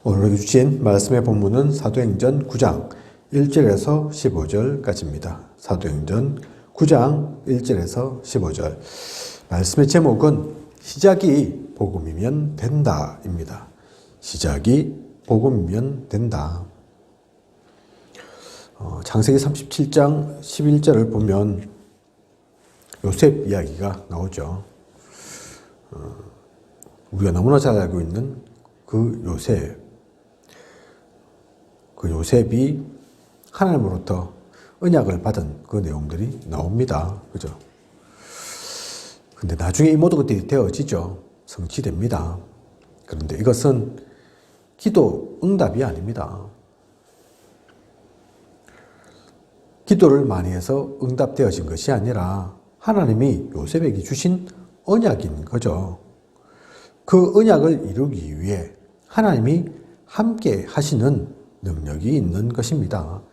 오늘 주신 말씀의 본문은 사도행전 9장 1절에서 15절까지입니다. 사도행전 9장 1절에서 15절. 말씀의 제목은 시작이 복음이면 된다입니다. 시작이 복음이면 된다. 창세기 37장 11절을 보면 요셉 이야기가 나오죠. 우리가 너무나 잘 알고 있는 그 요셉이 하나님으로부터 언약을 받은 그 내용들이 나옵니다. 그죠? 근데 나중에 이 모든 것들이 되어지죠. 성취됩니다. 그런데 이것은 기도 응답이 아닙니다. 기도를 많이 해서 응답되어진 것이 아니라 하나님이 요셉에게 주신 언약인 거죠. 그 언약을 이루기 위해 하나님이 함께 하시는 능력이 있는 것입니다.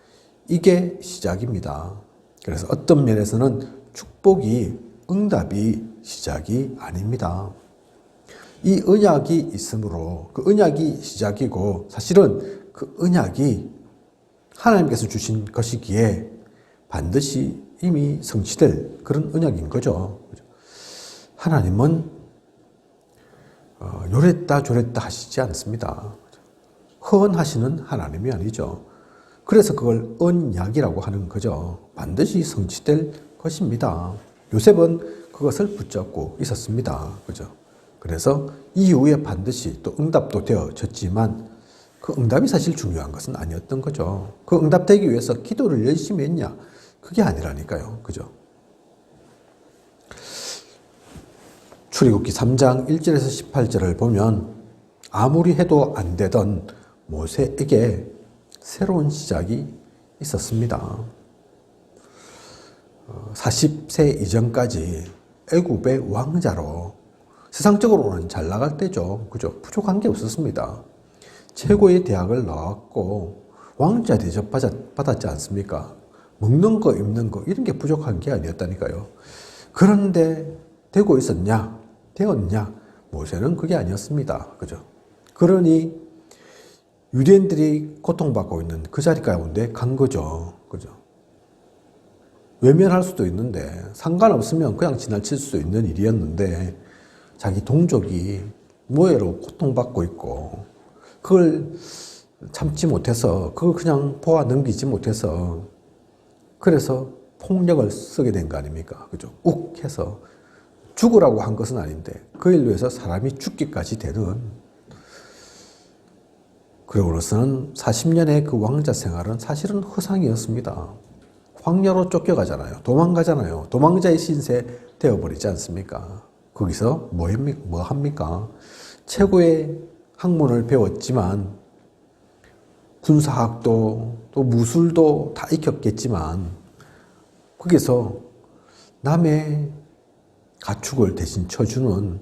이게 시작입니다. 그래서 어떤 면에서는 축복이 응답이 시작이 아닙니다. 이 언약이 있으므로 그 언약이 시작이고 사실은 그 언약이 하나님께서 주신 것이기에 반드시 이미 성취될 그런 언약인 거죠. 하나님은 요랬다 저랬다 하시지 않습니다. 허언하시는 하나님이 아니죠. 그래서 그걸 언약이라고 하는 거죠. 반드시 성취될 것입니다. 요셉은 그것을 붙잡고 있었습니다. 그죠? 그래서 이후에 반드시 또 응답도 되어졌지만 그 응답이 사실 중요한 것은 아니었던 거죠. 그 응답되기 위해서 기도를 열심히 했냐? 그게 아니라니까요. 그죠? 출애굽기 3장 1절에서 18절을 보면 아무리 해도 안 되던 모세에게 새로운 시작이 있었습니다. 40세 이전까지 애굽의 왕자로 세상적으로는 잘 나갈 때죠. 그죠? 부족한 게 없었습니다. 최고의 대학을 나왔고 왕자 대접 받았지 않습니까? 먹는 거, 입는 거 이런 게 부족한 게 아니었다니까요. 그런데 되고 있었냐? 되었냐? 모세는 그게 아니었습니다. 그죠? 그러니 유대인들이 고통받고 있는 그 자리 가운데 간 거죠. 그죠? 외면할 수도 있는데 상관없으면 그냥 지나칠 수 있는 일이었는데 자기 동족이 노예로 고통받고 있고 그걸 참지 못해서 그걸 그냥 보아 넘기지 못해서 그래서 폭력을 쓰게 된 거 아닙니까? 그죠? 욱 해서 죽으라고 한 것은 아닌데 그 일로 해서 사람이 죽기까지 되는 그러고서는 40년의 그 왕자 생활은 사실은 허상이었습니다. 황녀로 쫓겨가잖아요. 도망가잖아요. 도망자의 신세 되어버리지 않습니까? 거기서 뭐 합니까? 최고의 학문을 배웠지만 군사학도 또 무술도 다 익혔겠지만 거기서 남의 가축을 대신 쳐주는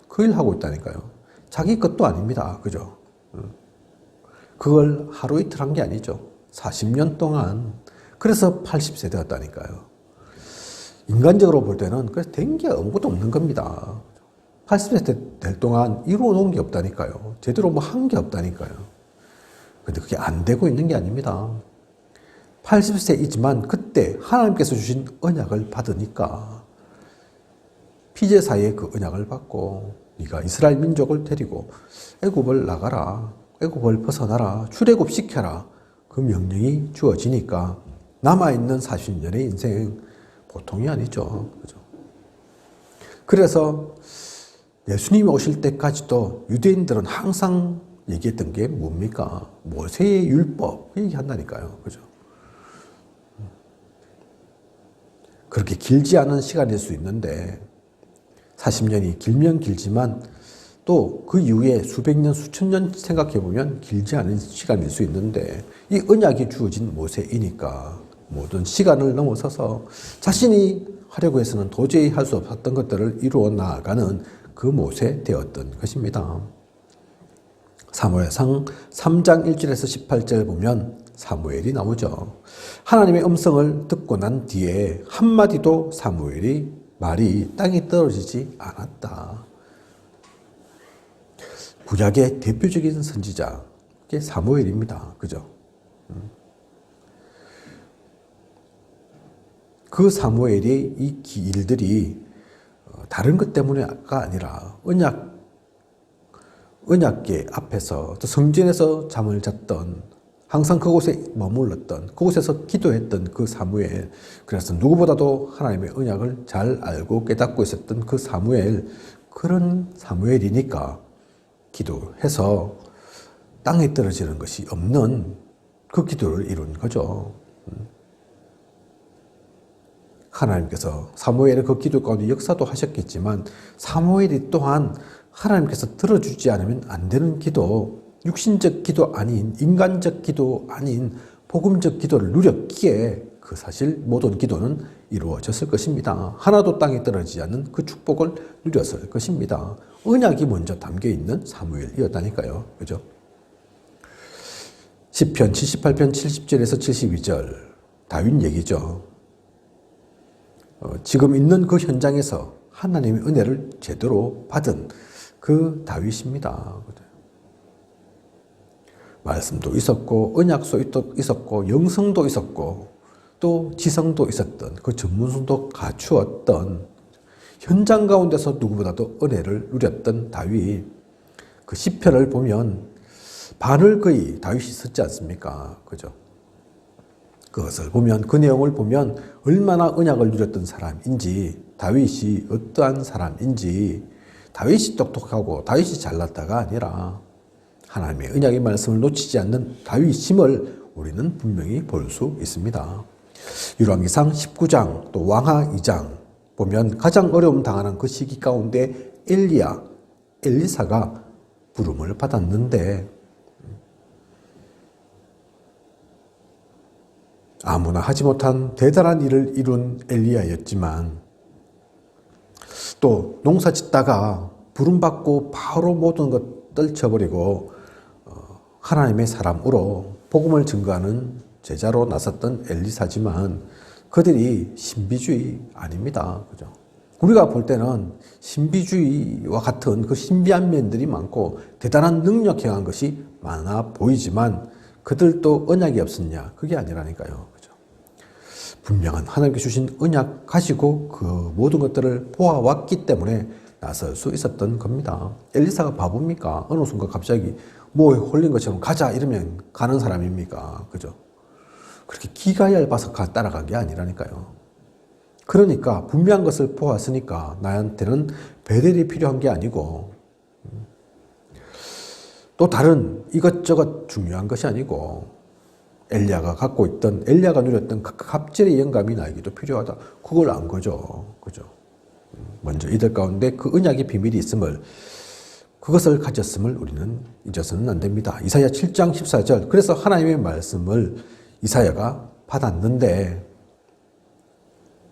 그 일 하고 있다니까요. 자기 것도 아닙니다. 그죠? 그걸 하루 이틀 한 게 아니죠. 40년 동안. 그래서 80세 되었다니까요. 인간적으로 볼 때는 그래서 된 게 아무것도 없는 겁니다. 80세 될 동안 이루어 놓은 게 없다니까요. 제대로 뭐 한 게 없다니까요. 근데 그게 안 되고 있는 게 아닙니다. 80세이지만 그때 하나님께서 주신 언약을 받으니까 피제사의 그 언약을 받고 네가 이스라엘 민족을 데리고 애굽을 나가라. 애굽을 벗어나라. 출애굽 시켜라. 그 명령이 주어지니까 남아있는 40년의 인생 보통이 아니죠. 그죠? 그래서 예수님이 오실 때까지도 유대인들은 항상 얘기했던 게 뭡니까? 모세의 율법 얘기한다니까요. 그죠? 그렇게 길지 않은 시간일 수 있는데 40년이 길면 길지만 또 그 이후에 수백 년, 수천 년 생각해보면 길지 않은 시간일 수 있는데 이 언약이 주어진 모세이니까 모든 시간을 넘어서서 자신이 하려고 해서는 도저히 할 수 없었던 것들을 이루어 나아가는 그 모세 되었던 것입니다. 사무엘상 3장 1절에서 18절 보면 사무엘이 나오죠. 하나님의 음성을 듣고 난 뒤에 한마디도 사무엘이 말이 땅에 떨어지지 않았다. 구약의 대표적인 선지자 그게 사무엘입니다. 그죠? 그 사무엘이 이 일들이 다른 것 때문에가 아니라 언약궤 앞에서 또 성전에서 잠을 잤던, 항상 그곳에 머물렀던, 그곳에서 기도했던 그 사무엘, 그래서 누구보다도 하나님의 언약을 잘 알고 깨닫고 있었던 그 사무엘, 그런 사무엘이니까 기도해서 땅에 떨어지는 것이 없는 그 기도를 이룬 거죠. 하나님께서 사무엘의 그 기도 가운데 역사도 하셨겠지만, 사무엘이 또한 하나님께서 들어주지 않으면 안 되는 기도, 육신적 기도 아닌, 인간적 기도 아닌 복음적 기도를 누렸기에 그 사실 모든 기도는 이루어졌을 것입니다. 하나도 땅에 떨어지지 않는 그 축복을 누렸을 것입니다. 언약이 먼저 담겨 있는 사무엘이었다니까요. 그죠? 시편 78편 70절에서 72절 다윗 얘기죠. 지금 있는 그 현장에서 하나님의 은혜를 제대로 받은 그 다윗입니다. 말씀도 있었고, 언약도 있었고, 영성도 있었고, 또 지성도 있었던, 그 전문성도 갖추었던, 현장 가운데서 누구보다도 은혜를 누렸던 다윗. 그 시편을 보면 반을 거의 다윗이 썼지 않습니까? 그죠? 그것을 보면, 그 내용을 보면 얼마나 언약을 누렸던 사람인지, 다윗이 어떠한 사람인지, 다윗이 똑똑하고 다윗이 잘났다가 아니라 하나님의 언약의 말씀을 놓치지 않는 다윗임을 우리는 분명히 볼 수 있습니다. 열왕기상 19장 또 왕하 2장 보면 가장 어려움 당하는 그 시기 가운데 엘리사가 부름을 받았는데, 아무나 하지 못한 대단한 일을 이룬 엘리야였지만, 또 농사 짓다가 부름받고 바로 모든 것 떨쳐버리고 하나님의 사람으로 복음을 증거하는 제자로 나섰던 엘리사지만, 그들이 신비주의 아닙니다. 그죠? 우리가 볼 때는 신비주의와 같은 그 신비한 면들이 많고 대단한 능력 행한 것이 많아 보이지만, 그들도 언약이 없었냐? 그게 아니라니까요. 그죠? 분명한 하나님께 주신 언약 가지고 그 모든 것들을 보아왔기 때문에 나설 수 있었던 겁니다. 엘리사가 바보입니까? 어느 순간 갑자기 뭐 홀린 것처럼 가자 이러면 가는 사람입니까? 그죠? 그렇게 기가 얇아서 따라간 게 아니라니까요. 그러니까 분명한 것을 보았으니까 나한테는 배들이 필요한 게 아니고, 또 다른 이것저것 중요한 것이 아니고, 엘리야가 누렸던 갑절의 영감이 나에게도 필요하다. 그걸 안 거죠. 그죠? 먼저 이들 가운데 그 언약의 비밀이 있음을, 그것을 가졌음을 우리는 잊어서는 안 됩니다. 이사야 7장 14절. 그래서 하나님의 말씀을 이사야가 받았는데,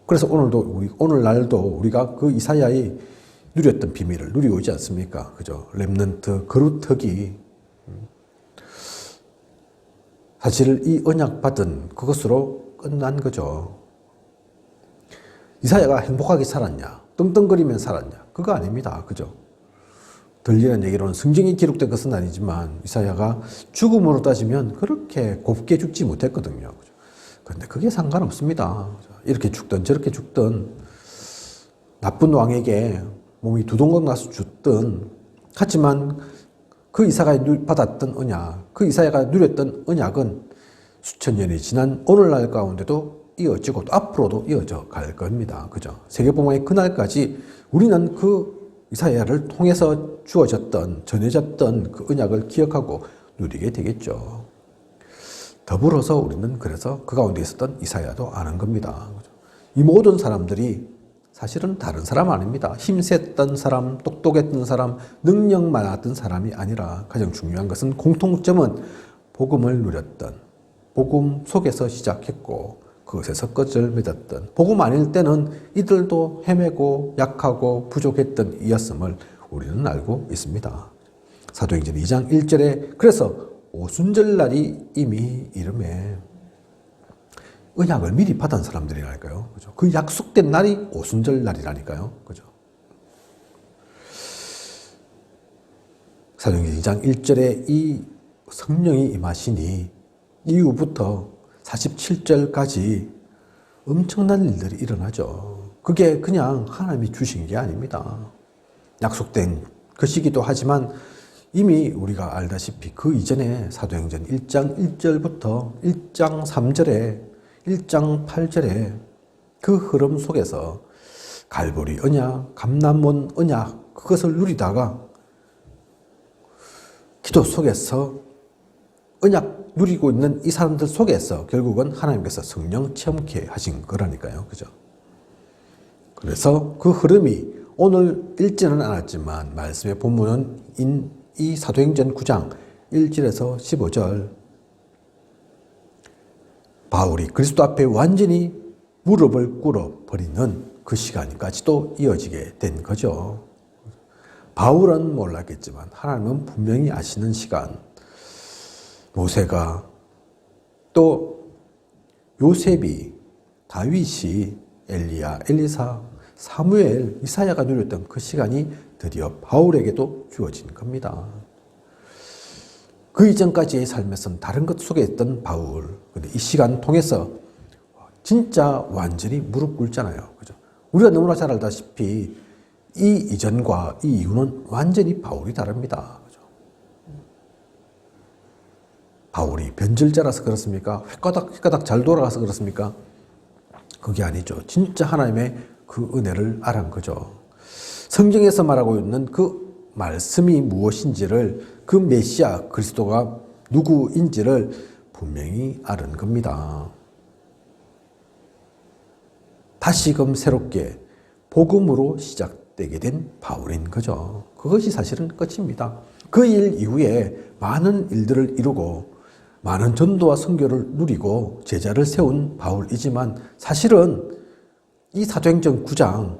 그래서 오늘날도 우리가 그 이사야의 누렸던 비밀을 누리고 있지 않습니까? 그죠? 렘넌트, 거루터기. 사실 이 언약 받은 그것으로 끝난 거죠. 이사야가 행복하게 살았냐? 떵떵거리면 살았냐? 그거 아닙니다. 그죠? 들리는 얘기로는 성경이 기록된 것은 아니지만 이사야가 죽음으로 따지면 그렇게 곱게 죽지 못했거든요. 그런데 그게 상관없습니다. 이렇게 죽든 저렇게 죽든, 나쁜 왕에게 몸이 두동강 나서 죽든, 하지만 그 이사야가 받았던 언약, 그 이사야가 누렸던 언약은 수천 년이 지난 오늘날 가운데도 이어지고 또 앞으로도 이어져 갈 겁니다. 그죠? 세계복음의 그날까지 우리는 그 이사야를 통해서 전해졌던 그 언약을 기억하고 누리게 되겠죠. 더불어서 우리는 그래서 그 가운데 있었던 이사야도 아는 겁니다. 이 모든 사람들이 사실은 다른 사람 아닙니다. 힘셌던 사람, 똑똑했던 사람, 능력 많았던 사람이 아니라, 가장 중요한 것은 공통점은 복음을 누렸던, 복음 속에서 시작했고 그것에서 끝을 맺었던, 복음 아닐 때는 이들도 헤매고 약하고 부족했던 이였음을 우리는 알고 있습니다. 사도행전 2장 1절에 그래서 오순절날이 이미 이름에 언약을 미리 받은 사람들이라니까요. 그죠? 그 약속된 날이 오순절날이라니까요. 그죠? 사도행전 2장 1절에 이 성령이 임하시니 이후부터 47절까지 엄청난 일들이 일어나죠. 그게 그냥 하나님이 주신 게 아닙니다. 약속된 것이기도 하지만 이미 우리가 알다시피 그 이전에 사도행전 1장 1절부터 1장 3절에 1장 8절에 그 흐름 속에서 갈보리 언약, 감람원 언약 그것을 누리다가 기도 속에서 언약 누리고 있는 이 사람들 속에서 결국은 하나님께서 성령 체험케 하신 거라니까요. 그죠? 그래서 그 흐름이 오늘 읽지는 않았지만 말씀의 본문은 이 사도행전 9장 1절에서 15절 바울이 그리스도 앞에 완전히 무릎을 꿇어버리는 그 시간까지도 이어지게 된 거죠. 바울은 몰랐겠지만 하나님은 분명히 아시는 시간. 모세가 또 요셉이 다윗이 엘리야, 엘리사, 사무엘, 이사야가 누렸던 그 시간이 드디어 바울에게도 주어진 겁니다. 그 이전까지의 삶에서는 다른 것 속에 있던 바울. 근데 이 시간 통해서 진짜 완전히 무릎 꿇잖아요. 그죠? 우리가 너무나 잘 알다시피 이 이전과 이 이후는 완전히 바울이 다릅니다. 그죠? 바울이 변절자라서 그렇습니까? 획가닥 잘 돌아가서 그렇습니까? 그게 아니죠. 진짜 하나님의 그 은혜를 알은 거죠. 성경에서 말하고 있는 그 말씀이 무엇인지를 그 메시아 그리스도가 누구인지를 분명히 알은 겁니다. 다시금 새롭게 복음으로 시작되게 된 바울인 거죠. 그것이 사실은 끝입니다. 그 일 이후에 많은 일들을 이루고 많은 전도와 선교를 누리고 제자를 세운 바울이지만 사실은 이 사도행전 9장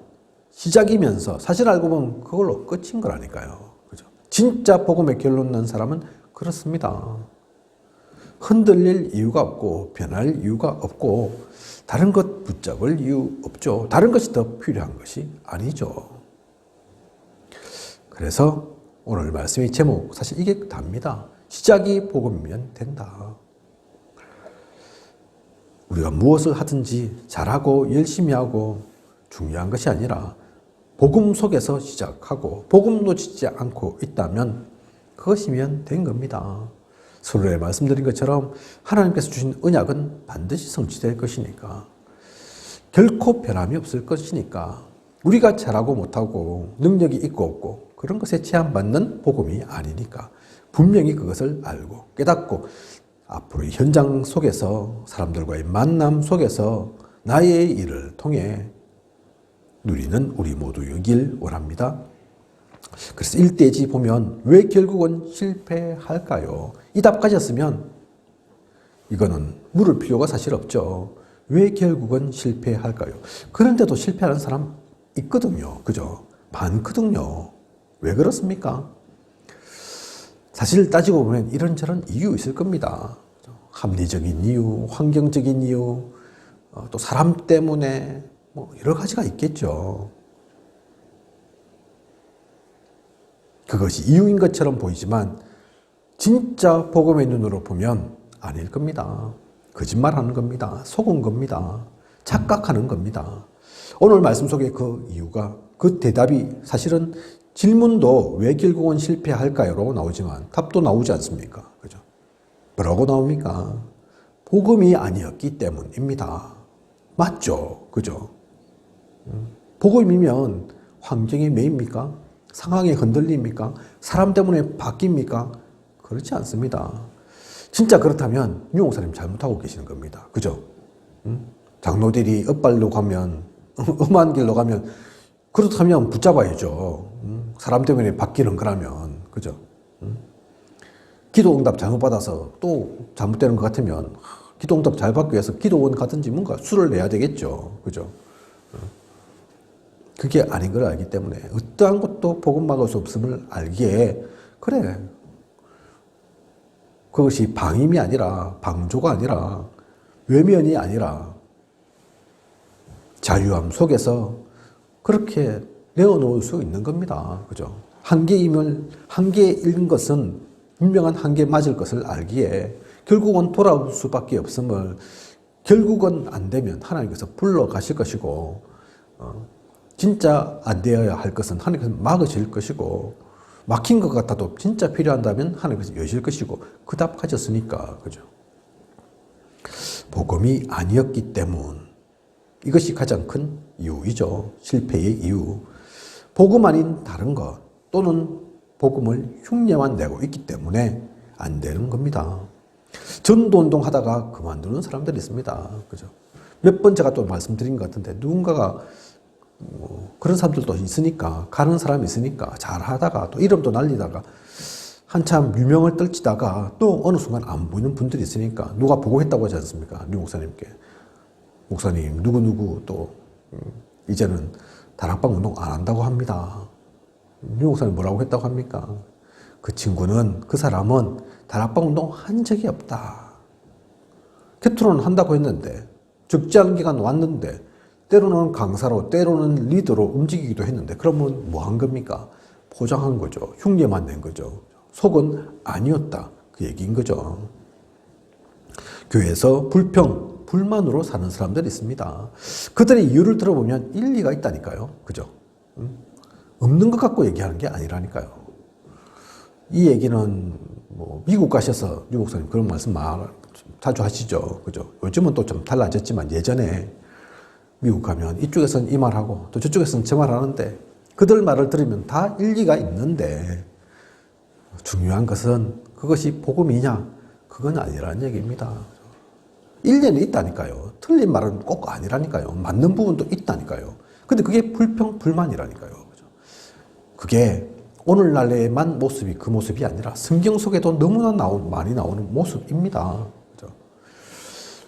시작이면서 사실 알고 보면 그걸로 끝인 거라니까요. 그죠? 진짜 복음의 결론 난 사람은 그렇습니다. 흔들릴 이유가 없고 변할 이유가 없고 다른 것 붙잡을 이유 없죠. 다른 것이 더 필요한 것이 아니죠. 그래서 오늘 말씀의 제목 사실 이게 답니다. 시작이 복음이면 된다. 우리가 무엇을 하든지 잘하고 열심히 하고 중요한 것이 아니라 복음 속에서 시작하고 복음 놓치지 않고 있다면 그것이면 된 겁니다. 서로에 말씀드린 것처럼 하나님께서 주신 언약은 반드시 성취될 것이니까 결코 변함이 없을 것이니까 우리가 잘하고 못하고 능력이 있고 없고 그런 것에 제한받는 복음이 아니니까 분명히 그것을 알고 깨닫고 앞으로의 현장 속에서 사람들과의 만남 속에서 나의 일을 통해 누리는 우리 모두이길 원합니다. 그래서 일대지 보면 왜 결국은 실패할까요? 이 답 가졌으면 이거는 물을 필요가 사실 없죠. 왜 결국은 실패할까요? 그런데도 실패하는 사람 있거든요. 그죠? 많거든요. 왜 그렇습니까? 사실 따지고 보면 이런저런 이유 있을 겁니다. 합리적인 이유, 환경적인 이유, 또 사람 때문에 뭐 여러 가지가 있겠죠. 그것이 이유인 것처럼 보이지만 진짜 복음의 눈으로 보면 아닐 겁니다. 거짓말하는 겁니다. 속은 겁니다. 착각하는 겁니다. 오늘 말씀 속에 그 이유가 그 대답이 사실은 질문도 왜 결국은 실패할까요?라고 나오지만 답도 나오지 않습니까? 그죠? 뭐라고 나옵니까? 복음이 아니었기 때문입니다. 맞죠? 그죠? 복음이면 환경이 매입니까? 상황이 흔들립니까? 사람 때문에 바뀝니까? 그렇지 않습니다. 진짜 그렇다면 유 목사님 잘못하고 계시는 겁니다. 그죠? 장로들이 엇발로 가면 험한 길로 가면 그렇다면 붙잡아야죠. 사람 때문에 바뀌는 거라면 그죠? 기도 응답 잘못 받아서 또 잘못되는 것 같으면 기도 응답 잘 받기 위해서 기도원 가든지 뭔가 수를 내야 되겠죠. 그죠? 그게 아닌 걸 알기 때문에 어떠한 것도 복음 막을 수 없음을 알기에 그래 그것이 방임이 아니라 방조가 아니라 외면이 아니라 자유함 속에서 그렇게 내어놓을 수 있는 겁니다. 그죠? 한계임을 한계인 것은 분명한 한계 맞을 것을 알기에 결국은 돌아올 수밖에 없음을, 결국은 안 되면 하나님께서 불러가실 것이고, 진짜 안 되어야 할 것은 하나님께서 막으실 것이고, 막힌 것 같아도 진짜 필요한다면 하나님께서 여실 것이고, 그 답 가졌으니까, 그죠? 복음이 아니었기 때문, 이것이 가장 큰 이유이죠. 실패의 이유. 복음 아닌 다른 것 또는 복음을 흉내만 내고 있기 때문에 안 되는 겁니다. 전도운동 하다가 그만두는 사람들이 있습니다. 그죠? 몇 번 제가 또 말씀드린 것 같은데, 누군가가 그런 사람들도 있으니까, 가는 사람이 있으니까 잘 하다가 또 이름도 날리다가 한참 유명을 떨치다가 또 어느 순간 안 보이는 분들이 있으니까, 누가 보고했다고 하지 않습니까? 류 목사님께. 목사님, 누구누구 또 이제는 다락방 운동 안 한다고 합니다. 류 목사님 뭐라고 했다고 합니까? 그 친구는, 그 사람은 다락방 운동 한 적이 없다. 캐트론은 한다고 했는데, 적지 않은 기간 왔는데, 때로는 강사로, 때로는 리더로 움직이기도 했는데, 그러면 뭐 한 겁니까? 포장한 거죠. 흉내만 낸 거죠. 속은 아니었다. 그 얘기인 거죠. 교회에서 불평, 불만으로 사는 사람들이 있습니다. 그들의 이유를 들어보면 일리가 있다니까요. 그죠? 없는 것 갖고 얘기하는 게 아니라니까요. 이 얘기는 뭐 미국 가셔서 류 목사님 그런 말씀 자주 하시죠. 그죠? 요즘은 또 좀 달라졌지만 예전에 미국 가면 이쪽에서는 이 말하고 또 저쪽에서는 저 말하는데, 그들 말을 들으면 다 일리가 있는데, 중요한 것은 그것이 복음이냐? 그건 아니라는 얘기입니다. 일리는 있다니까요. 틀린 말은 꼭 아니라니까요. 맞는 부분도 있다니까요. 근데 그게 불평, 불만이라니까요. 그죠? 그게 오늘날에만 모습이 그 모습이 아니라 성경 속에도 너무나 많이 나오는 모습입니다. 그죠?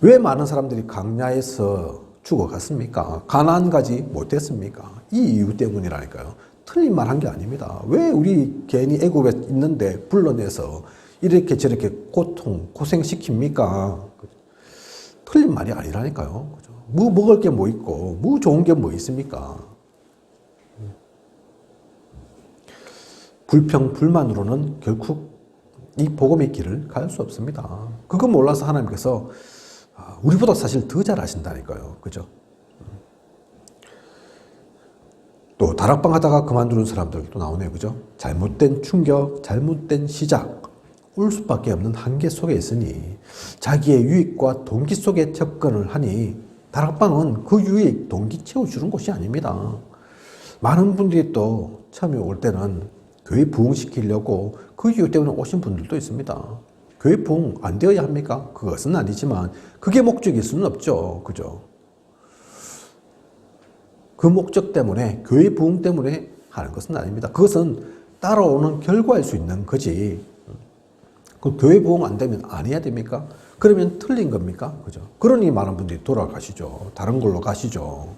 왜 많은 사람들이 광야에서 죽어갔습니까? 가나안 가지 못했습니까? 이 이유 때문이라니까요. 틀린 말 한 게 아닙니다. 왜 우리 괜히 애굽에 있는데 불러내서 이렇게 저렇게 고생시킵니까? 틀린 말이 아니라니까요. 그죠? 뭐 먹을 게 뭐 있고, 뭐 좋은 게 뭐 있습니까? 불평, 불만으로는 결국 이 복음의 길을 갈 수 없습니다. 그거 몰라서 하나님께서 우리보다 사실 더 잘 아신다니까요. 그죠? 또 다락방 하다가 그만두는 사람들도 나오네요. 그죠? 잘못된 충격, 잘못된 시작, 올 수밖에 없는 한계 속에 있으니 자기의 유익과 동기 속에 접근을 하니, 다락방은 그 유익, 동기 채워주는 곳이 아닙니다. 많은 분들이 또 처음에 올 때는 교회 부흥시키려고 그 이유 때문에 오신 분들도 있습니다. 교회 부흥 안 되어야 합니까? 그것은 아니지만 그게 목적일 수는 없죠. 그죠? 그 목적 때문에, 교회 부흥 때문에 하는 것은 아닙니다. 그것은 따라오는 결과일 수 있는 거지. 그 교회 부흥 안 되면 안 해야 됩니까? 그러면 틀린 겁니까? 그죠? 그러니 많은 분들이 돌아가시죠. 다른 걸로 가시죠.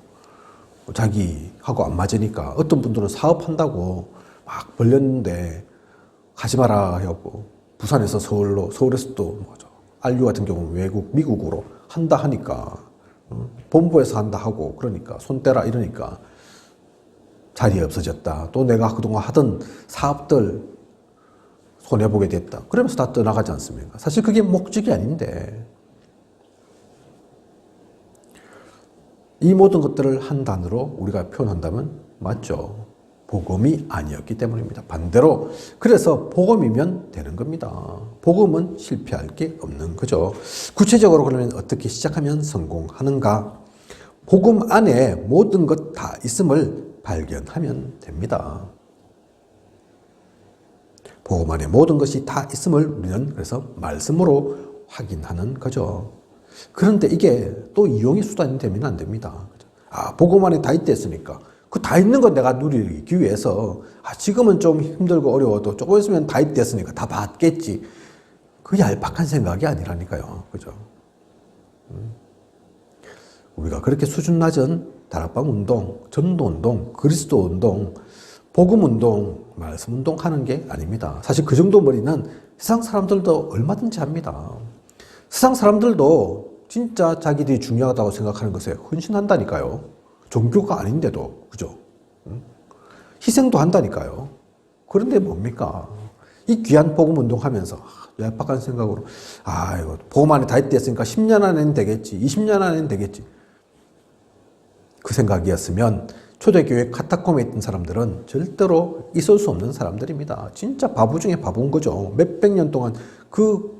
자기하고 안 맞으니까. 어떤 분들은 사업한다고 막 벌렸는데 가지 마라 하고, 부산에서 서울로, 서울에서 또 뭐죠? 알류 같은 경우는 외국, 미국으로 한다 하니까, 본부에서 한다 하고, 그러니까 손 떼라 이러니까 자리에 없어졌다. 또 내가 그동안 하던 사업들 손해보게 됐다. 그러면서 다 떠나가지 않습니까? 사실 그게 목적이 아닌데, 이 모든 것들을 한 단어로 우리가 표현한다면 맞죠. 복음이 아니었기 때문입니다. 반대로, 그래서 복음이면 되는 겁니다. 복음은 실패할 게 없는 거죠. 구체적으로 그러면 어떻게 시작하면 성공하는가? 복음 안에 모든 것 다 있음을 발견하면 됩니다. 복음 안에 모든 것이 다 있음을 우리는 그래서 말씀으로 확인하는 거죠. 그런데 이게 또 이용의 수단이 되면 안 됩니다. 복음 안에 다 있다 했으니까 그 다 있는 건 내가 누리기 위해서, 지금은 좀 힘들고 어려워도 조금 있으면 다 있다 했으니까 다 받겠지. 그 얄팍한 생각이 아니라니까요. 그죠? 우리가 그렇게 수준 낮은 다락방 운동, 전도 운동, 그리스도 운동, 복음 운동, 말씀 운동 하는 게 아닙니다. 사실 그 정도 머리는 세상 사람들도 얼마든지 합니다. 세상 사람들도 진짜 자기들이 중요하다고 생각하는 것에 헌신한다니까요. 종교가 아닌데도, 그죠? 희생도 한다니까요. 그런데 뭡니까? 이 귀한 복음 운동하면서 얄팍한 생각으로 이거 복음 안에 다 했댔으니까 10년 안에는 되겠지, 20년 안에는 되겠지. 그 생각이었으면 초대교회 카타콤에 있던 사람들은 절대로 있을 수 없는 사람들입니다. 진짜 바보 중에 바보인 거죠. 몇백 년 동안 그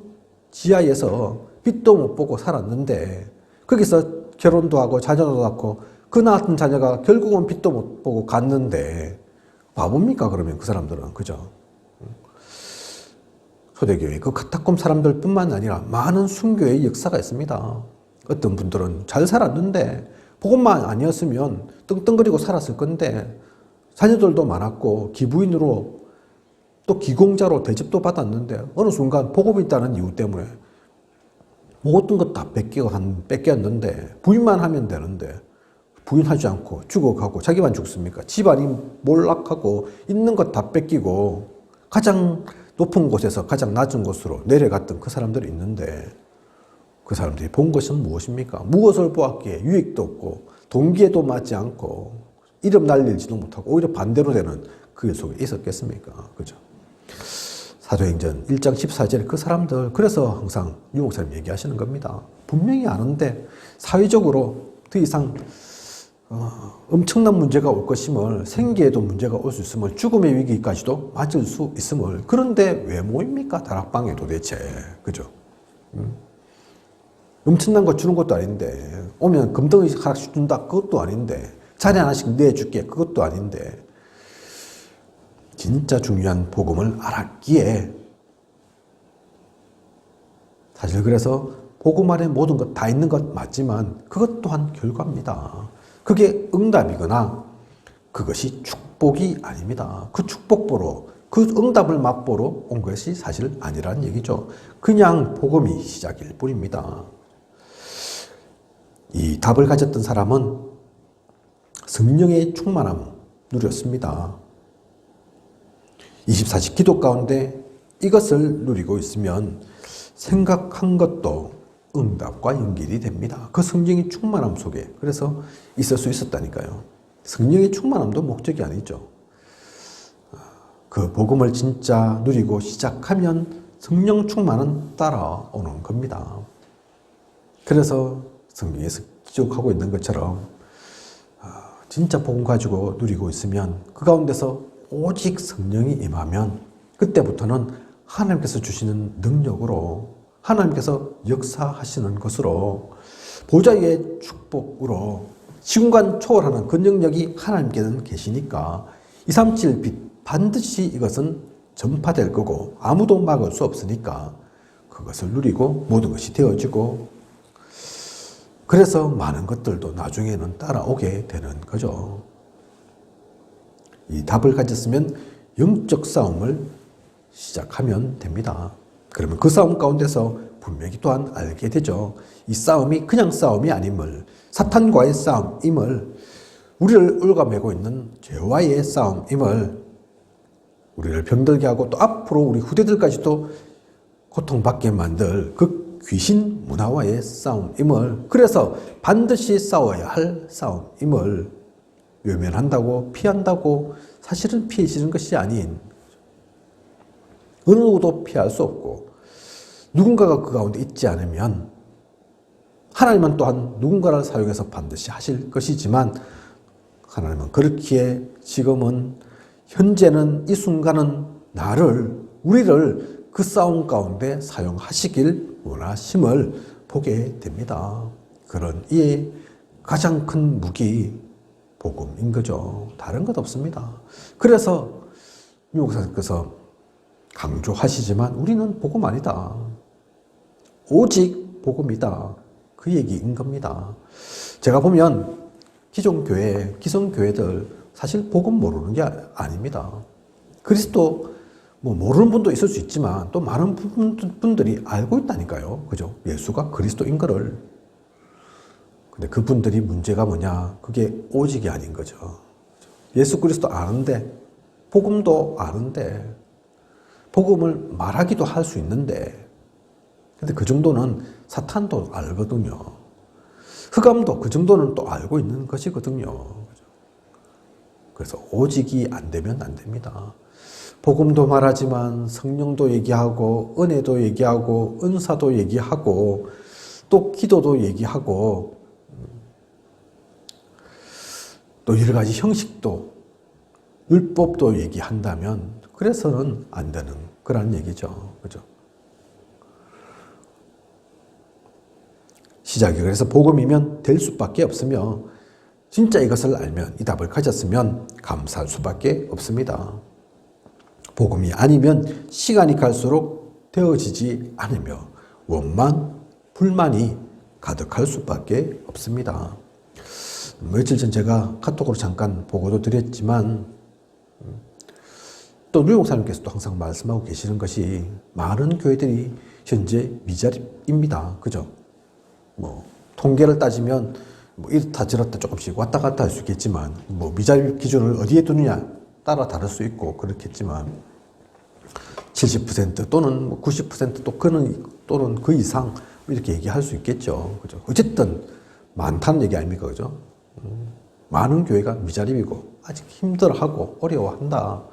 지하에서 빛도 못 보고 살았는데 거기서 결혼도 하고 자녀도 낳고 그 낳았던 자녀가 결국은 빛도 못 보고 갔는데 바보입니까 그러면 그 사람들은. 그죠? 초대교회 그 카타콤 사람들뿐만 아니라 많은 순교의 역사가 있습니다. 어떤 분들은 잘 살았는데 복음만 아니었으면 떵떵거리고 살았을 건데 자녀들도 많았고 기부인으로 또 기공자로 대접도 받았는데 어느 순간 복음이 있다는 이유 때문에 모든 것 다 뺏겼는데 부인만 하면 되는데 부인하지 않고 죽어가고 자기만 죽습니까? 집안이 몰락하고 있는 것 다 뺏기고 가장 높은 곳에서 가장 낮은 곳으로 내려갔던 그 사람들이 있는데 그 사람들이 본 것은 무엇입니까? 무엇을 보았기에 유익도 없고 동기에도 맞지 않고 이름 날리지도 못하고 오히려 반대로 되는 그 속에 있었겠습니까? 그죠? 사도행전 1장 14절에 그 사람들 그래서 항상 유 목사님 얘기하시는 겁니다. 분명히 아는데 사회적으로 더 이상 엄청난 문제가 올 것임을, 생계에도 문제가 올 수 있음을, 죽음의 위기까지도 맞을 수 있음을, 그런데 왜 모입니까? 다락방에 도대체. 그죠? 엄청난 거 주는 것도 아닌데, 오면 금덩이 하나씩 준다? 그것도 아닌데, 자리 하나씩 내줄게? 그것도 아닌데, 진짜 중요한 복음을 알았기에, 사실 그래서 복음 안에 모든 것 다 있는 것 맞지만, 그것 또한 결과입니다. 그게 응답이거나 그것이 축복이 아닙니다. 그 축복보러, 그 응답을 맛보러 온 것이 사실 아니라는 얘기죠. 그냥 복음이 시작일 뿐입니다. 이 답을 가졌던 사람은 성령의 충만함 누렸습니다. 24시 기도 가운데 이것을 누리고 있으면 생각한 것도 응답과 연결이 됩니다. 그 성령의 충만함 속에. 그래서 있을 수 있었다니까요. 성령의 충만함도 목적이 아니죠. 그 복음을 진짜 누리고 시작하면 성령 충만은 따라오는 겁니다. 그래서 성경에서 기록하고 있는 것처럼 진짜 복음 가지고 누리고 있으면 그 가운데서 오직 성령이 임하면 그때부터는 하나님께서 주시는 능력으로 하나님께서 역사하시는 것으로 보좌의 축복으로 시공간 초월하는 그 능력이 하나님께는 계시니까 237 빛 반드시 이것은 전파될 거고 아무도 막을 수 없으니까 그것을 누리고 모든 것이 되어지고 그래서 많은 것들도 나중에는 따라오게 되는 거죠. 이 답을 가졌으면 영적 싸움을 시작하면 됩니다. 그러면 그 싸움 가운데서 분명히 또한 알게 되죠. 이 싸움이 그냥 싸움이 아님을, 사탄과의 싸움임을, 우리를 얽어매고 있는 죄와의 싸움임을, 우리를 병들게 하고 또 앞으로 우리 후대들까지도 고통받게 만들 그 귀신 문화와의 싸움임을, 그래서 반드시 싸워야 할 싸움임을 외면한다고 피한다고 사실은 피해지는 것이 아닌 어느 누구도 피할 수 없고 누군가가 그 가운데 있지 않으면 하나님은 또한 누군가를 사용해서 반드시 하실 것이지만 하나님은 그렇기에 지금은 현재는 이 순간은 우리를 그 싸움 가운데 사용하시길 원하심을 보게 됩니다. 그런 이의 가장 큰 무기 복음인 거죠. 다른 것 없습니다. 그래서 유 목사님께서 강조하시지만 우리는 복음 아니다. 오직 복음이다. 그 얘기인 겁니다. 제가 보면 기존 교회, 기성 교회들 사실 복음 모르는 게 아닙니다. 그리스도 모르는 분도 있을 수 있지만 또 많은 분들이 알고 있다니까요. 그죠? 예수가 그리스도인 거를. 근데 그분들이 문제가 뭐냐? 그게 오직이 아닌 거죠. 예수 그리스도 아는데, 복음도 아는데, 복음을 말하기도 할 수 있는데, 근데 그 정도는 사탄도 알거든요. 흑암도 그 정도는 또 알고 있는 것이거든요. 그래서 오직이 안 되면 안 됩니다. 복음도 말하지만 성령도 얘기하고 은혜도 얘기하고 은사도 얘기하고 또 기도도 얘기하고 또 여러 가지 형식도 율법도 얘기한다면 그래서는 안 되는 그런 얘기죠. 그죠? 시작이 그래서 복음이면 될 수밖에 없으며 진짜 이것을 알면 이 답을 가졌으면 감사할 수밖에 없습니다. 복음이 아니면 시간이 갈수록 되어지지 않으며 원만, 불만이 가득할 수밖에 없습니다. 며칠 전 제가 카톡으로 잠깐 보고도 드렸지만 또 뉴욕 목사님께서도 항상 말씀하고 계시는 것이 많은 교회들이 현재 미자립입니다. 그죠? 뭐 통계를 따지면 뭐 이렇다 저렇다 조금씩 왔다 갔다 할 수 있겠지만 뭐 미자립 기준을 어디에 두느냐 따라 다를 수 있고 그렇겠지만 70% 또는 90% 또는 그 이상 이렇게 얘기할 수 있겠죠. 그죠? 어쨌든 많다는 얘기 아닙니까? 그죠? 많은 교회가 미자립이고 아직 힘들어하고 어려워한다.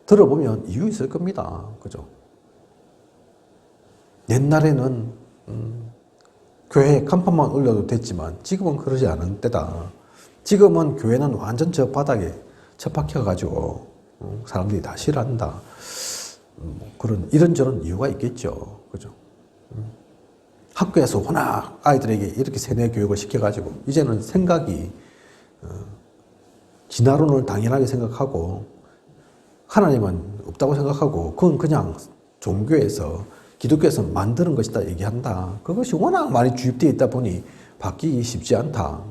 들어보면 이유 있을 겁니다. 그죠? 옛날에는 교회에 간판만 올려도 됐지만 지금은 그러지 않은 때다. 지금은 교회는 완전 저 바닥에 처박혀가지고 사람들이 다 싫어한다. 그런 이런저런 이유가 있겠죠. 그죠? 학교에서 워낙 아이들에게 이렇게 세뇌 교육을 시켜가지고 이제는 생각이 진화론을 당연하게 생각하고 하나님은 없다고 생각하고 그건 그냥 종교에서 기독교에서 만드는 것이다 얘기한다. 그것이 워낙 많이 주입되어 있다 보니 바뀌기 쉽지 않다.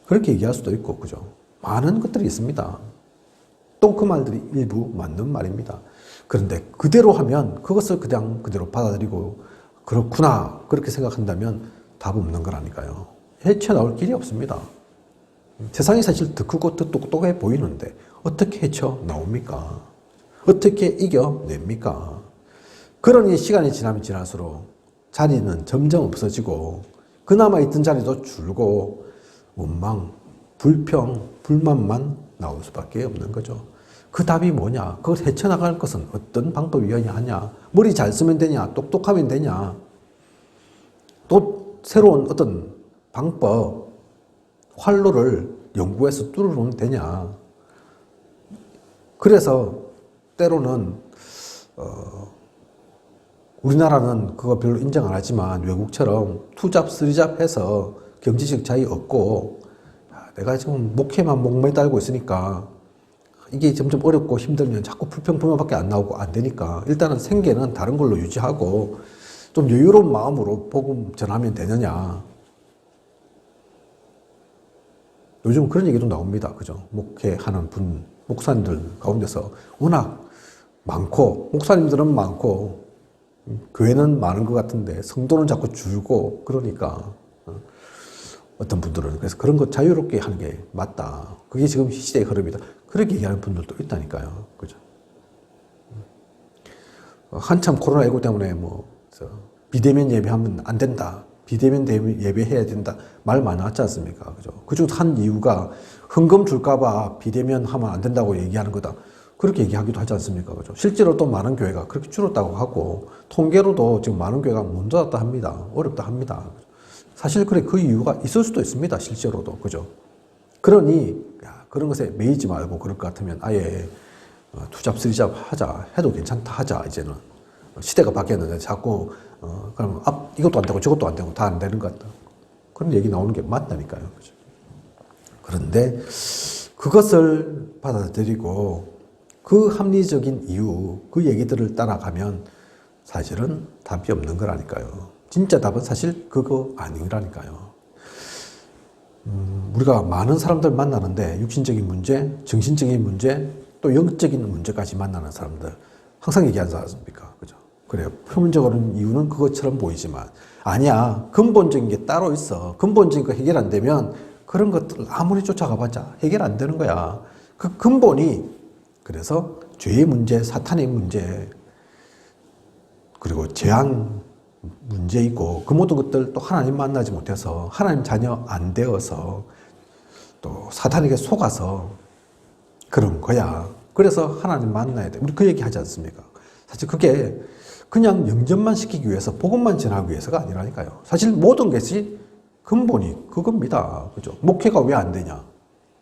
그렇게 얘기할 수도 있고, 그죠? 많은 것들이 있습니다. 또 그 말들이 일부 맞는 말입니다. 그런데 그대로 하면 그것을 그냥 그대로 받아들이고 그렇구나 그렇게 생각한다면 답 없는 거라니까요. 헤쳐나올 길이 없습니다. 세상이 사실 더 크고 더 똑똑해 보이는데 어떻게 헤쳐나옵니까? 어떻게 이겨냅니까? 그러니 시간이 지나면 지날수록 자리는 점점 없어지고 그나마 있던 자리도 줄고 원망, 불평, 불만만 나올 수밖에 없는 거죠. 그 답이 뭐냐? 그걸 헤쳐나갈 것은 어떤 방법이어야 하냐? 머리 잘 쓰면 되냐? 똑똑하면 되냐? 또 새로운 어떤 방법, 활로를 연구해서 뚫어놓으면 되냐? 그래서 때로는 우리나라는 그거 별로 인정 안 하지만 외국처럼 투잡, 쓰리잡 해서 경제적 자유 얻고 내가 지금 목회만 목매달고 있으니까 이게 점점 어렵고 힘들면 자꾸 불평, 불만밖에 안 나오고 안 되니까 일단은 생계는 다른 걸로 유지하고 좀 여유로운 마음으로 복음 전하면 되느냐. 요즘 그런 얘기도 나옵니다. 그죠? 목회하는 목사님들 가운데서 워낙 많고 목사님들은 많고 교회는 많은 것 같은데 성도는 자꾸 줄고 그러니까 어떤 분들은 그래서 그런 거 자유롭게 하는 게 맞다. 그게 지금 시대의 흐름이다. 그렇게 얘기하는 분들도 있다니까요. 그죠? 한참 코로나19 때문에 비대면 예배하면 안 된다. 비대면 예배해야 된다. 말 많았지 않습니까? 그죠? 그중 한 이유가 헌금 줄까봐 비대면 하면 안 된다고 얘기하는 거다. 그렇게 얘기하기도 하지 않습니까? 그죠? 실제로 또 많은 교회가 그렇게 줄었다고 하고, 통계로도 지금 많은 교회가 문 닫았다 합니다. 어렵다 합니다. 사실 그 이유가 있을 수도 있습니다. 실제로도. 그죠? 그러니, 그런 것에 매이지 말고 그럴 것 같으면 아예 투잡, 쓰리잡 하자. 해도 괜찮다 하자, 이제는. 시대가 바뀌었는데 자꾸, 그러면 이것도 안 되고 저것도 안 되고 다 안 되는 것 같다. 그런 얘기 나오는 게 맞다니까요. 그죠? 그런데 그것을 받아들이고 그 합리적인 이유, 그 얘기들을 따라가면 사실은 답이 없는 거라니까요. 진짜 답은 사실 그거 아니라니까요. 우리가 많은 사람들 만나는데 육신적인 문제, 정신적인 문제, 또 영적인 문제까지 만나는 사람들 항상 얘기하지 않습니까? 그죠? 그래요. 표면적으로는 이유는 그것처럼 보이지만 아니야. 근본적인 게 따로 있어. 근본적인 거 해결 안 되면 그런 것들 아무리 쫓아가봤자 해결 안 되는 거야. 그 근본이 그래서 죄의 문제, 사탄의 문제, 그리고 재앙 문제이고 그 모든 것들 또 하나님 만나지 못해서 하나님 자녀 안 되어서 또 사탄에게 속아서 그런 거야. 그래서 하나님 만나야 돼. 우리 그 얘기 하지 않습니까? 사실 그게 그냥 영접만 시키기 위해서, 복음만 전하기 위해서가 아니라니까요. 사실 모든 것이 근본이 그겁니다. 그죠? 목회가 왜 안 되냐?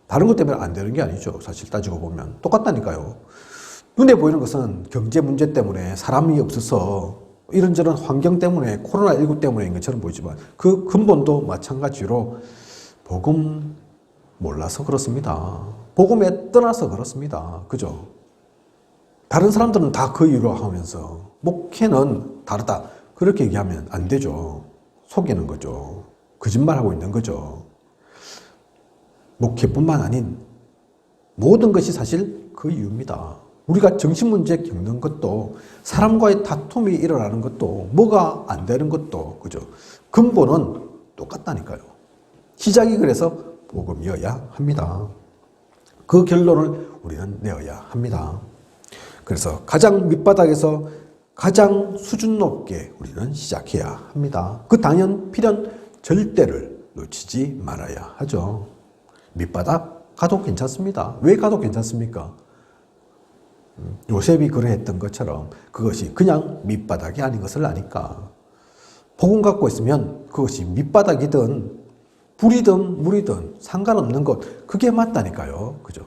다른 것 때문에 안 되는 게 아니죠. 사실 따지고 보면. 똑같다니까요. 눈에 보이는 것은 경제 문제 때문에 사람이 없어서 이런저런 환경 때문에 코로나19 때문에인 것처럼 보이지만 그 근본도 마찬가지로 복음 몰라서 그렇습니다. 복음에 떠나서 그렇습니다. 그죠? 다른 사람들은 다 그 이유로 하면서 목회는 다르다. 그렇게 얘기하면 안 되죠. 속이는 거죠. 거짓말하고 있는 거죠. 목회뿐만 아닌 모든 것이 사실 그 이유입니다. 우리가 정신문제 겪는 것도 사람과의 다툼이 일어나는 것도 뭐가 안 되는 것도 그죠. 근본은 똑같다니까요. 시작이 그래서 복음이어야 합니다. 그 결론을 우리는 내어야 합니다. 그래서 가장 밑바닥에서 가장 수준 높게 우리는 시작해야 합니다. 그 당연 필연 절대를 놓치지 말아야 하죠. 밑바닥 가도 괜찮습니다. 왜 가도 괜찮습니까? 요셉이 그러했던 것처럼 그것이 그냥 밑바닥이 아닌 것을 아니까. 복음 갖고 있으면 그것이 밑바닥이든 불이든 물이든 상관없는 것, 그게 맞다니까요. 그죠?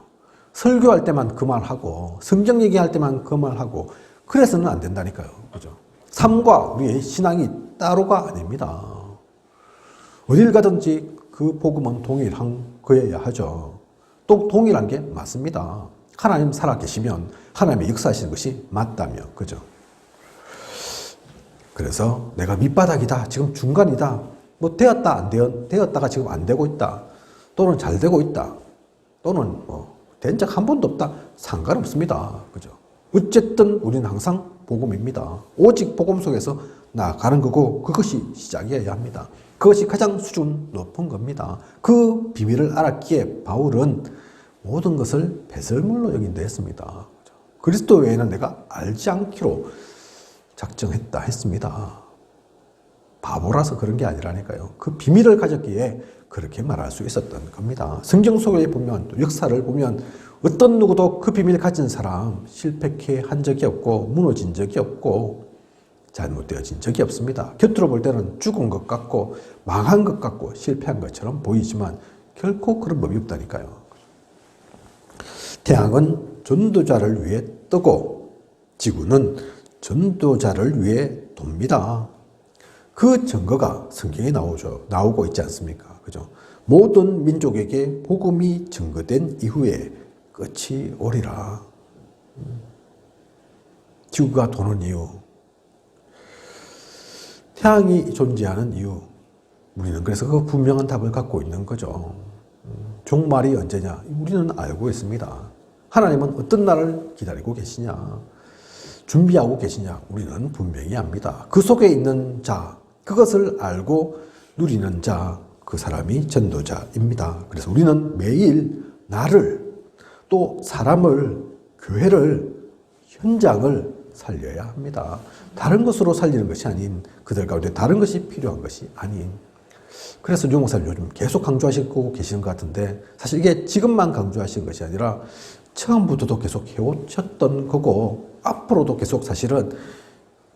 설교할 때만 그 말하고 성경 얘기할 때만 그 말하고 그래서는 안 된다니까요. 그죠? 삶과 우리의 신앙이 따로가 아닙니다. 어딜 가든지 그 복음은 동일한 거여야 하죠. 또 동일한 게 맞습니다. 하나님 살아계시면 하나님의 역사하시는 것이 맞다며. 그죠? 그래서 내가 밑바닥이다. 지금 중간이다. 뭐 되었다 안 되었다가 지금 안 되고 있다. 또는 잘 되고 있다. 또는 된 적 한 번도 없다. 상관없습니다. 그죠? 어쨌든 우리는 항상 복음입니다. 오직 복음 속에서 나아가는 거고 그것이 시작이어야 합니다. 그것이 가장 수준 높은 겁니다. 그 비밀을 알았기에 바울은 모든 것을 배설물로 여긴다 했습니다. 그리스도 외에는 내가 알지 않기로 작정했다 했습니다. 바보라서 그런 게 아니라니까요. 그 비밀을 가졌기에 그렇게 말할 수 있었던 겁니다. 성경 속에 보면, 또 역사를 보면 어떤 누구도 그 비밀을 가진 사람 실패케 한 적이 없고 무너진 적이 없고 잘못되어진 적이 없습니다. 곁으로 볼 때는 죽은 것 같고 망한 것 같고 실패한 것처럼 보이지만 결코 그런 법이 없다니까요. 태양은 전도자를 위해 뜨고 지구는 전도자를 위해 돕니다. 그 증거가 성경에 나오고 있지 않습니까? 그죠? 모든 민족에게 복음이 증거된 이후에 끝이 오리라. 지구가 도는 이유, 태양이 존재하는 이유, 우리는 그래서 그 분명한 답을 갖고 있는 거죠. 종말이 언제냐? 우리는 알고 있습니다. 하나님은 어떤 날을 기다리고 계시냐? 준비하고 계시냐? 우리는 분명히 압니다. 그 속에 있는 자, 그것을 알고 누리는 자, 그 사람이 전도자입니다. 그래서 우리는 매일 나를, 또 사람을, 교회를, 현장을 살려야 합니다. 다른 것으로 살리는 것이 아닌, 그들 가운데 다른 것이 필요한 것이 아닌. 그래서 유 목사님 요즘 계속 강조하시고 계시는 것 같은데 사실 이게 지금만 강조하시는 것이 아니라 처음부터도 계속 해오셨던 거고 앞으로도 계속 사실은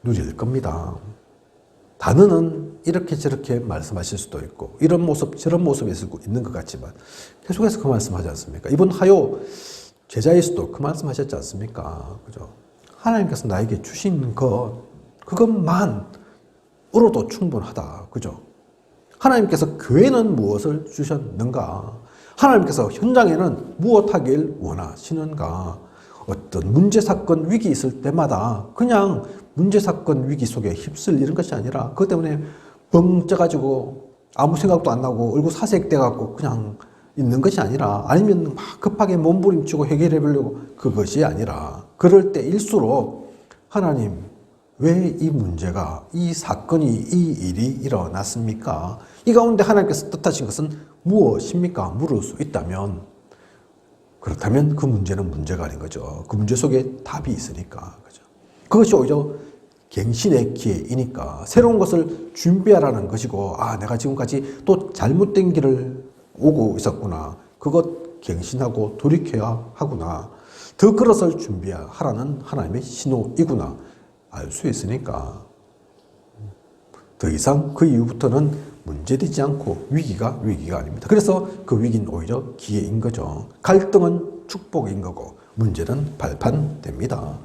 누릴 겁니다. 단어는 이렇게 저렇게 말씀하실 수도 있고 이런 모습 저런 모습이 있는 것 같지만 계속해서 그 말씀하지 않습니까? 이번 화요 제자에서도 그 말씀하셨지 않습니까? 그죠? 하나님께서 나에게 주신 그것만으로도 충분하다. 그죠? 하나님께서 교회는 무엇을 주셨는가? 하나님께서 현장에는 무엇 하길 원하시는가? 어떤 문제, 사건, 위기 있을 때마다 그냥 문제, 사건, 위기 속에 휩쓸리는 것이 아니라 그것 때문에 벙 쪄가지고 아무 생각도 안 나고 얼굴 사색돼갖고 그냥 있는 것이 아니라 아니면 막 급하게 몸부림치고 해결해 보려고 그것이 아니라 그럴 때일수록 하나님 왜 이 문제가 이 사건이 이 일이 일어났습니까? 이 가운데 하나님께서 뜻하신 것은 무엇입니까? 물을 수 있다면 그렇다면 그 문제는 문제가 아닌 거죠. 그 문제 속에 답이 있으니까. 그죠? 그것이 오히려 갱신의 기회이니까 새로운 것을 준비하라는 것이고 내가 지금까지 또 잘못된 길을 오고 있었구나. 그것 갱신하고 돌이켜야 하구나. 더 그릇을 준비하라는 하나님의 신호이구나 알 수 있으니까 더 이상 그 이후부터는 문제되지 않고 위기가 아닙니다. 그래서 그 위기는 오히려 기회인 거죠. 갈등은 축복인 거고 문제는 발판됩니다.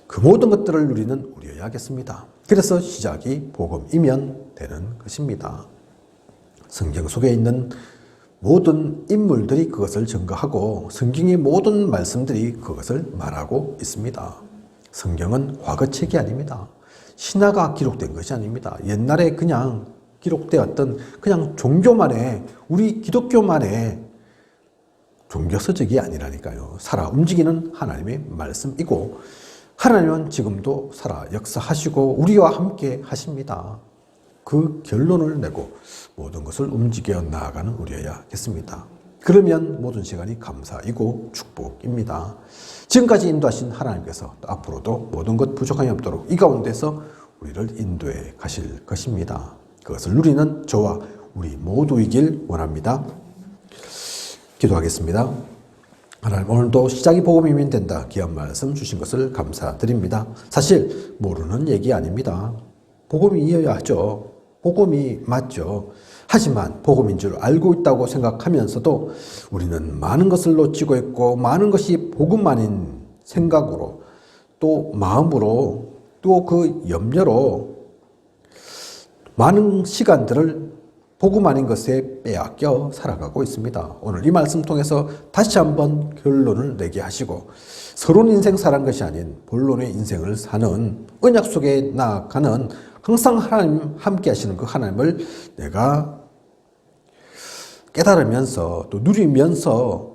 그 모든 것들을 누리는 우리여야겠습니다. 그래서 시작이 복음이면 되는 것입니다. 성경 속에 있는 모든 인물들이 그것을 증거하고 성경의 모든 말씀들이 그것을 말하고 있습니다. 성경은 과거책이 아닙니다. 신화가 기록된 것이 아닙니다. 옛날에 그냥 기록되었던 그냥 종교만의 우리 기독교만의 종교서적이 아니라니까요. 살아 움직이는 하나님의 말씀이고 하나님은 지금도 살아 역사하시고 우리와 함께 하십니다. 그 결론을 내고 모든 것을 움직여 나아가는 우리여야겠습니다. 그러면 모든 시간이 감사이고 축복입니다. 지금까지 인도하신 하나님께서 앞으로도 모든 것 부족함이 없도록 이 가운데서 우리를 인도해 가실 것입니다. 그것을 누리는 저와 우리 모두이길 원합니다. 기도하겠습니다. 하나님, 오늘도 시작이 복음이면 된다 귀한 말씀 주신 것을 감사드립니다. 사실 모르는 얘기 아닙니다. 복음이어야 하죠. 복음이 맞죠. 하지만 복음인 줄 알고 있다고 생각하면서도 우리는 많은 것을 놓치고 있고 많은 것이 복음 아닌 생각으로 또 마음으로 또 그 염려로 많은 시간들을 복음 아닌 것에 빼앗겨 살아가고 있습니다. 오늘 이 말씀 통해서 다시 한번 결론을 내게 하시고 서론 인생 사는 것이 아닌 본론의 인생을 사는 언약 속에 나아가는 항상 하나님 함께 하시는 그 하나님을 내가 깨달으면서 또 누리면서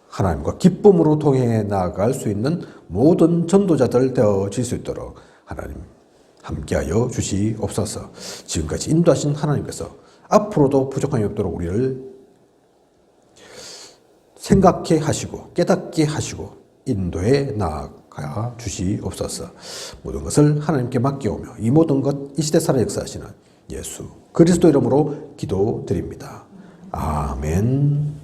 하나님과 기쁨으로 동행해 나아갈 수 있는 모든 전도자들 되어질 수 있도록 하나님 함께하여 주시옵소서. 지금까지 인도하신 하나님께서 앞으로도 부족함이 없도록 우리를 생각해 하시고 깨닫게 하시고 인도해 나아가 주시옵소서. 모든 것을 하나님께 맡겨오며 이 모든 것 이 시대 살아 역사하시는 예수 그리스도 이름으로 기도드립니다. 아멘.